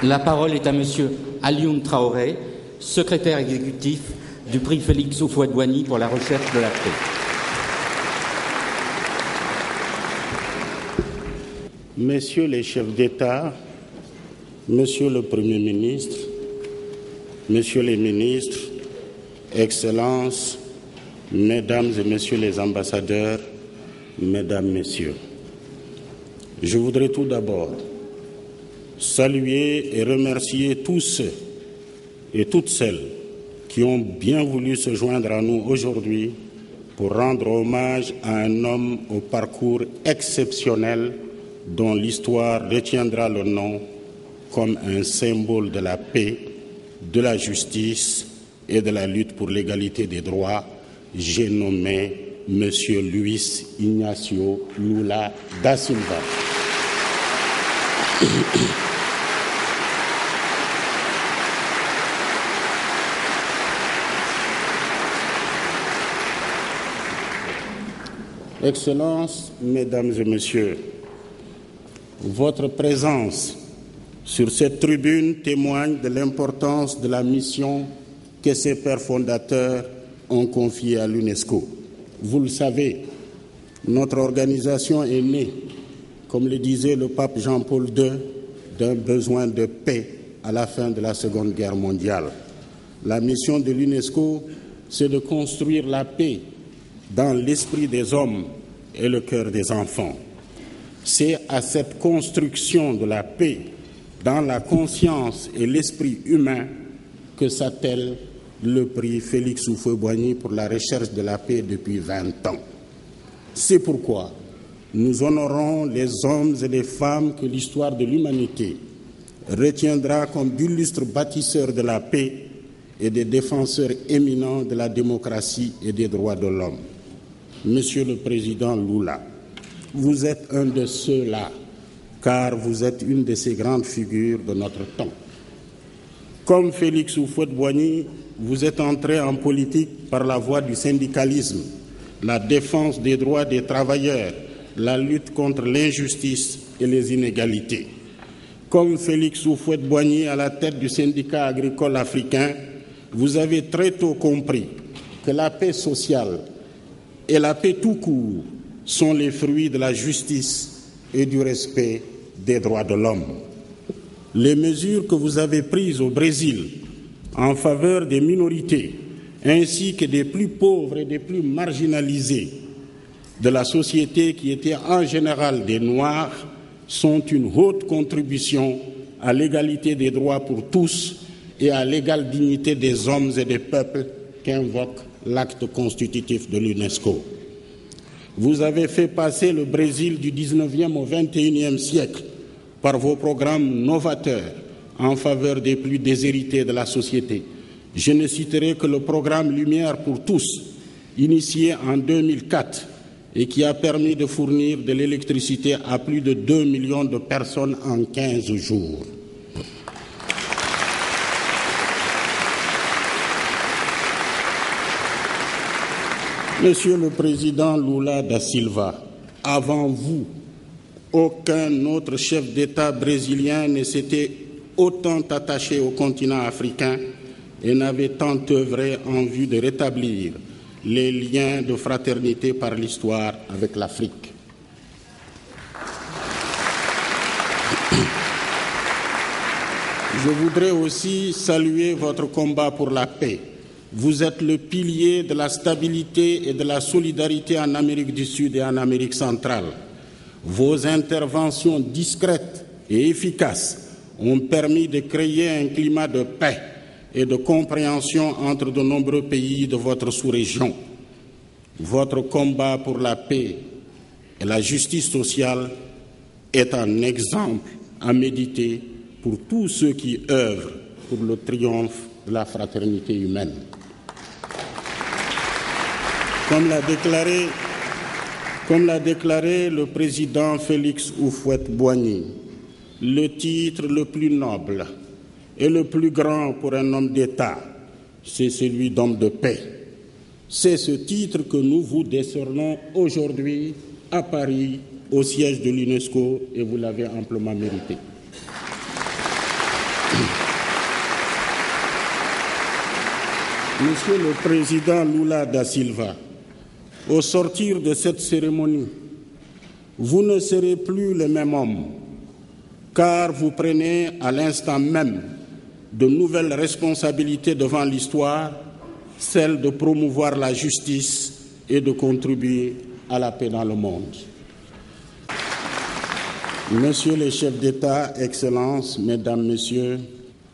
La parole est à Monsieur Alioune Traoré, secrétaire exécutif du prix Félix Houphouët-Boigny pour la recherche de la paix. Messieurs les chefs d'État, Monsieur le Premier ministre, Messieurs les ministres, Excellences, Mesdames et Messieurs les ambassadeurs, Mesdames, Messieurs, je voudrais tout d'abord saluer et remercier tous ceux et toutes celles qui ont bien voulu se joindre à nous aujourd'hui pour rendre hommage à un homme au parcours exceptionnel dont l'histoire retiendra le nom comme un symbole de la paix, de la justice et de la lutte pour l'égalité des droits. J'ai nommé M. Luis Ignacio Lula da Silva. Excellences, Mesdames et Messieurs, votre présence sur cette tribune témoigne de l'importance de la mission que ses pères fondateurs ont confiée à l'UNESCO. Vous le savez, notre organisation est née, comme le disait le pape Jean-Paul II, d'un besoin de paix à la fin de la Seconde Guerre mondiale. La mission de l'UNESCO, c'est de construire la paix dans l'esprit des hommes et le cœur des enfants. C'est à cette construction de la paix dans la conscience et l'esprit humain que s'attelle le prix Félix Houphouët-Boigny pour la recherche de la paix depuis 20 ans. C'est pourquoi nous honorons les hommes et les femmes que l'histoire de l'humanité retiendra comme d'illustres bâtisseurs de la paix et des défenseurs éminents de la démocratie et des droits de l'homme. Monsieur le Président Lula, vous êtes un de ceux-là, car vous êtes une de ces grandes figures de notre temps. Comme Félix Houphouët-Boigny, vous êtes entré en politique par la voie du syndicalisme, la défense des droits des travailleurs, la lutte contre l'injustice et les inégalités. Comme Félix Houphouët-Boigny à la tête du syndicat agricole africain, vous avez très tôt compris que la paix sociale et la paix tout court sont les fruits de la justice et du respect des droits de l'homme. Les mesures que vous avez prises au Brésil en faveur des minorités ainsi que des plus pauvres et des plus marginalisés de la société qui étaient en général des Noirs sont une haute contribution à l'égalité des droits pour tous et à l'égale dignité des hommes et des peuples qu'invoque l'acte constitutif de l'UNESCO. Vous avez fait passer le Brésil du 19e au 21e siècle par vos programmes novateurs en faveur des plus déshérités de la société. Je ne citerai que le programme Lumière pour tous, initié en 2004 et qui a permis de fournir de l'électricité à plus de 2 millions de personnes en 15 jours. Monsieur le Président Lula da Silva, avant vous, aucun autre chef d'État brésilien ne s'était autant attaché au continent africain et n'avait tant œuvré en vue de rétablir les liens de fraternité par l'histoire avec l'Afrique. Je voudrais aussi saluer votre combat pour la paix. Vous êtes le pilier de la stabilité et de la solidarité en Amérique du Sud et en Amérique centrale. Vos interventions discrètes et efficaces ont permis de créer un climat de paix et de compréhension entre de nombreux pays de votre sous-région. Votre combat pour la paix et la justice sociale est un exemple à méditer pour tous ceux qui œuvrent pour le triomphe de la fraternité humaine. Comme l'a déclaré le président Félix Houphouët-Boigny, le titre le plus noble et le plus grand pour un homme d'État, c'est celui d'homme de paix. C'est ce titre que nous vous décernons aujourd'hui à Paris, au siège de l'UNESCO, et vous l'avez amplement mérité. Monsieur le Président Lula da Silva, au sortir de cette cérémonie, vous ne serez plus le même homme, car vous prenez à l'instant même de nouvelles responsabilités devant l'histoire, celle de promouvoir la justice et de contribuer à la paix dans le monde. Messieurs les chefs d'État, Excellences, Mesdames, Messieurs,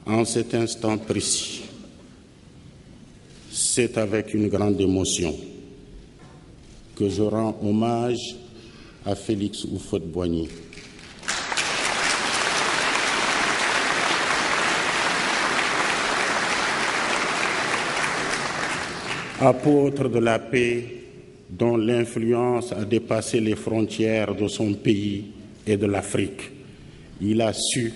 en cet instant précis, c'est avec une grande émotion que je rends hommage à Félix Houphouët-Boigny. Apôtre de la paix, dont l'influence a dépassé les frontières de son pays et de l'Afrique, il a su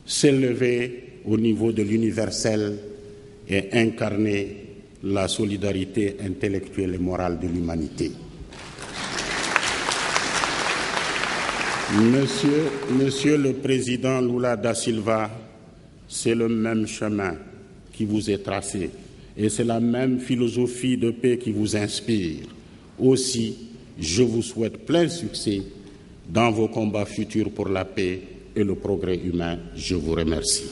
s'élever au niveau de l'universel et incarner la solidarité intellectuelle et morale de l'humanité. Monsieur le Président Lula da Silva, c'est le même chemin qui vous est tracé et c'est la même philosophie de paix qui vous inspire. Aussi, je vous souhaite plein succès dans vos combats futurs pour la paix et le progrès humain. Je vous remercie.